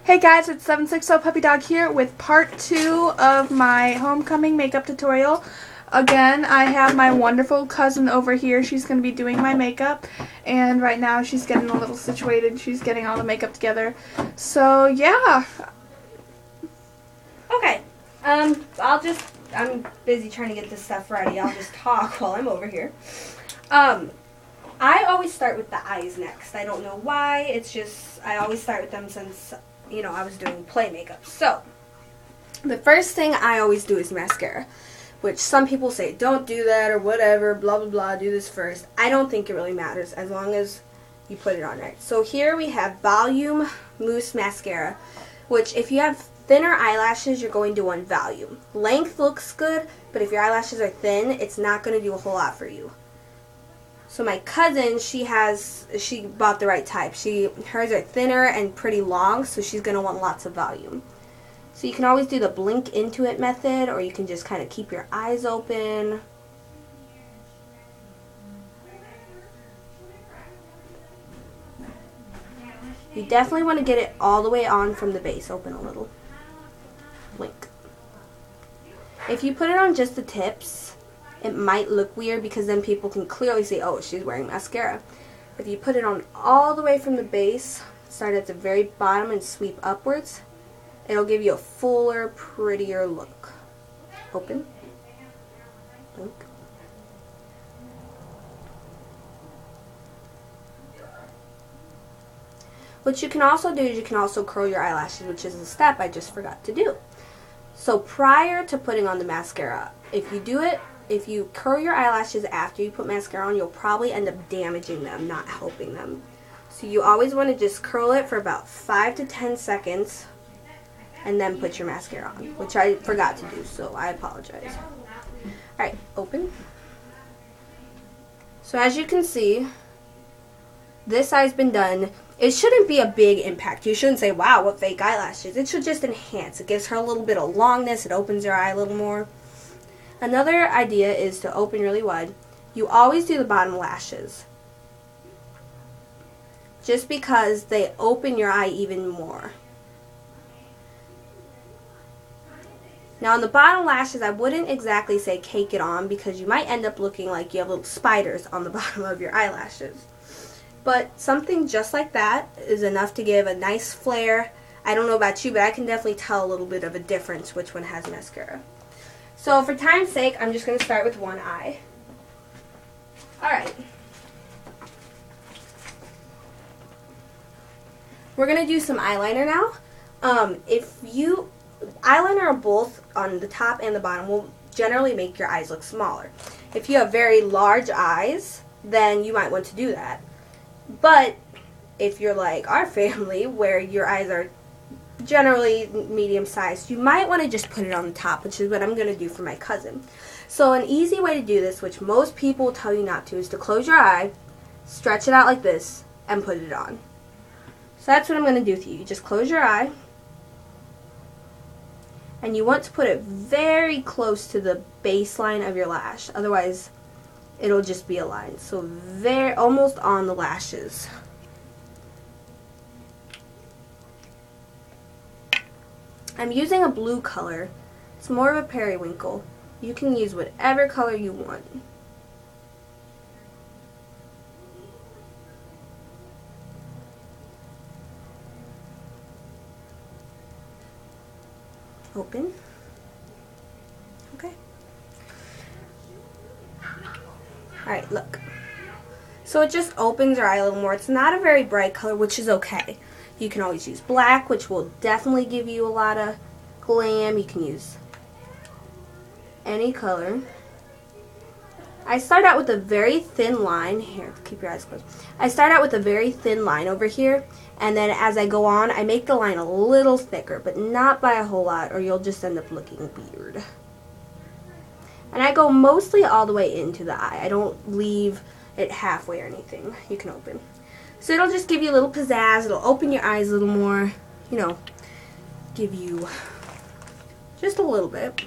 Hey guys, it's 760 Puppy Dog here with part 2 of my homecoming makeup tutorial. Again, I have my wonderful cousin over here. She's going to be doing my makeup, and right now she's getting a little situated. She's getting all the makeup together. So, yeah. Okay. I'm busy trying to get this stuff ready. I'll just talk while I'm over here. I always start with the eyes next. I don't know why. It's just, I always start with them since, I was doing play makeup. So, the first thing I always do is mascara, which some people say, don't do that or whatever, blah, blah, blah, do this first. I don't think it really matters as long as you put it on right. So here we have Volume Mousse Mascara, which if you have thinner eyelashes, you're going to want volume. Length looks good, but if your eyelashes are thin, it's not going to do a whole lot for you. So my cousin, she bought the right type. Hers are thinner and pretty long, so she's going to want lots of volume. So you can always do the blink into it method, or you can just kind of keep your eyes open. You definitely want to get it all the way on from the base. Open a little. Blink. If you put it on just the tips, it might look weird because then people can clearly see, oh, she's wearing mascara. If you put it on all the way from the base, start at the very bottom and sweep upwards, it'll give you a fuller, prettier look. Open. Blink. What you can also do is you can also curl your eyelashes, which is a step I just forgot to do. So prior to putting on the mascara, if you curl your eyelashes after you put mascara on, you'll probably end up damaging them, not helping them. So you always want to just curl it for about 5 to 10 seconds and then put your mascara on, which I forgot to do, so I apologize. Alright, open. So as you can see, this eye's been done. It shouldn't be a big impact. You shouldn't say, wow, what fake eyelashes. It should just enhance. It gives her a little bit of longness. It opens her eye a little more. Another idea is to open really wide. You always do the bottom lashes, just because they open your eye even more. Now on the bottom lashes, I wouldn't exactly say cake it on because you might end up looking like you have little spiders on the bottom of your eyelashes. But something just like that is enough to give a nice flare. I don't know about you, but I can definitely tell a little bit of a difference which one has mascara. So for time's sake, I'm just going to start with one eye. Alright. We're going to do some eyeliner now. Eyeliner both on the top and the bottom will generally make your eyes look smaller. If you have very large eyes, then you might want to do that. But if you're like our family, where your eyes are generally medium sized, you might want to just put it on the top, which is what I'm going to do for my cousin. So an easy way to do this, which most people will tell you not to, is to close your eye, stretch it out like this, and put it on. So that's what I'm going to do with you. You just close your eye, and you want to put it very close to the baseline of your lash, otherwise it'll just be a line. So almost on the lashes. I'm using a blue color. It's more of a periwinkle. You can use whatever color you want. Open. Okay. Alright, look. So it just opens your eye a little more. It's not a very bright color, which is okay. You can always use black, which will definitely give you a lot of glam. You can use any color. I start out with a very thin line. Here, keep your eyes closed. I start out with a very thin line over here, and then as I go on, I make the line a little thicker, but not by a whole lot, or you'll just end up looking weird. And I go mostly all the way into the eye. I don't leave it halfway or anything. You can open. So it'll just give you a little pizzazz. It'll open your eyes a little more, give you just a little bit.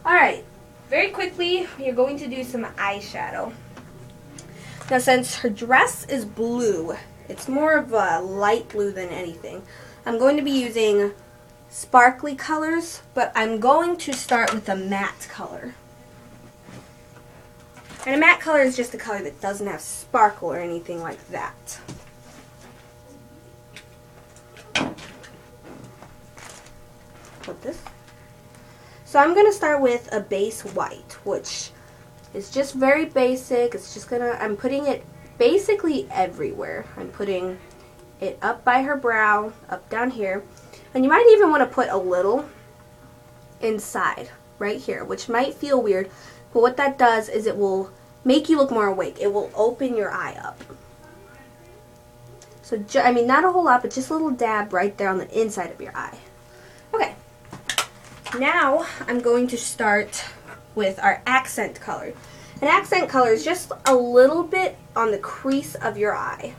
Alright, very quickly, you're going to do some eyeshadow. Now since her dress is blue, it's more of a light blue than anything, I'm going to be using sparkly colors, but I'm going to start with a matte color. And a matte color is just a color that doesn't have sparkle or anything like that. Put this. So I'm going to start with a base white, which is just very basic. It's just I'm putting it basically everywhere. I'm putting it up by her brow, up down here. And you might even want to put a little inside, right here, which might feel weird. But what that does is it will make you look more awake. It will open your eye up. So, I mean, not a whole lot, but just a little dab right there on the inside of your eye. Okay. Now, I'm going to start with our accent color. An accent color is just a little bit on the crease of your eye.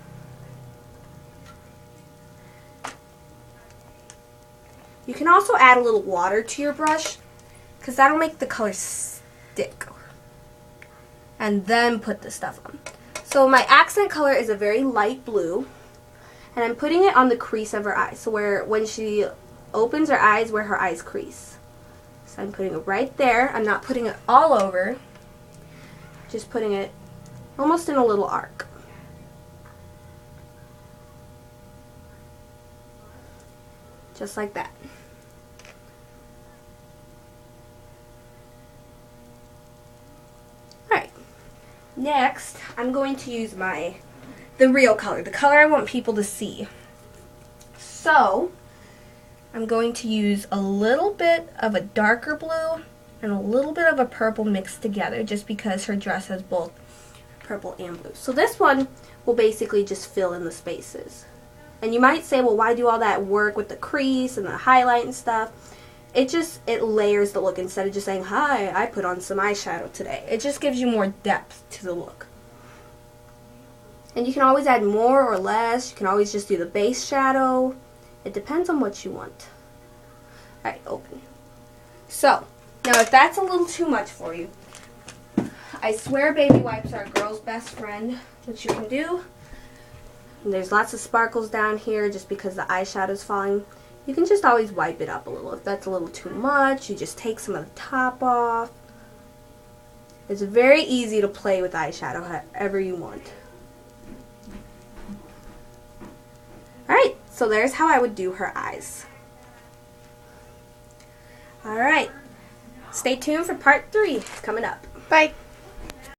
You can also add a little water to your brush because that'll make the color stick. And then put the stuff on. So my accent color is a very light blue. And I'm putting it on the crease of her eye. So when she opens her eyes, where her eyes crease. So I'm putting it right there. I'm not putting it all over. Just putting it almost in a little arc. Just like that. Alright. Next, I'm going to use the real color, the color I want people to see. So, I'm going to use a little bit of a darker blue and a little bit of a purple mixed together just because her dress has both purple and blue. So this one will basically just fill in the spaces. And you might say, well, why do all that work with the crease and the highlight and stuff? It layers the look instead of just saying, hi, I put on some eyeshadow today. It just gives you more depth to the look. And you can always add more or less. You can always just do the base shadow. It depends on what you want. Alright, open. So, now if that's a little too much for you, I swear baby wipes are a girl's best friend, which you can do. And there's lots of sparkles down here just because the eyeshadow's falling. You can just always wipe it up a little. If that's a little too much, you just take some of the top off. It's very easy to play with eyeshadow however you want. Alright, so there's how I would do her eyes. Alright, stay tuned for part 3 coming up. Bye.